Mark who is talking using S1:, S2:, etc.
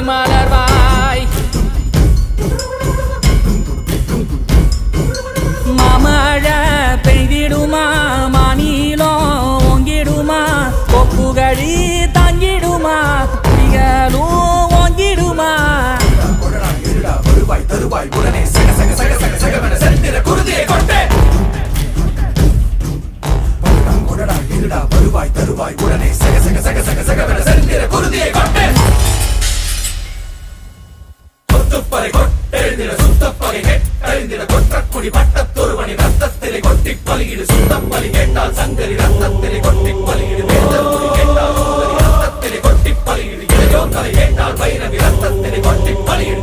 S1: மலர்வாய் மலர்வாய் மாமழை பெய்திடுமா மாநிலோ ஓங்கிடுமா கொப்புகழி தாங்கிடுமா புலிகளும் ஓங்கிடுமா வருவாய் தருவாய் உடனே சக சக சக சக சகவென செந்திர குருதியை கொண்டே கொடடா இருடா வருவாய் தருவாய் உடனே சக சக சக சக சகவென செந்திர குருதியை கொண்டே கொத்துப்பறை கொட்டெழுந்திட சுத்தப்பகை கெட்டெழுந்திட கொற்றக்குடி பட்டத்தொருவனி ரத்தத்திலே கொட்டி பலியிடு சுத்தப்பலி கேட்டால் சங்கரி ரத்தத்திலே கொட்டி பலியிடு வேந்தற்குடி கேட்டால் சுந்தரி ரத்தத்திலே கொட்டி பலியிடு இளையோர் கலை கேட்டால் பைரவி ரத்தத்திலே கொட்டி பலியிடு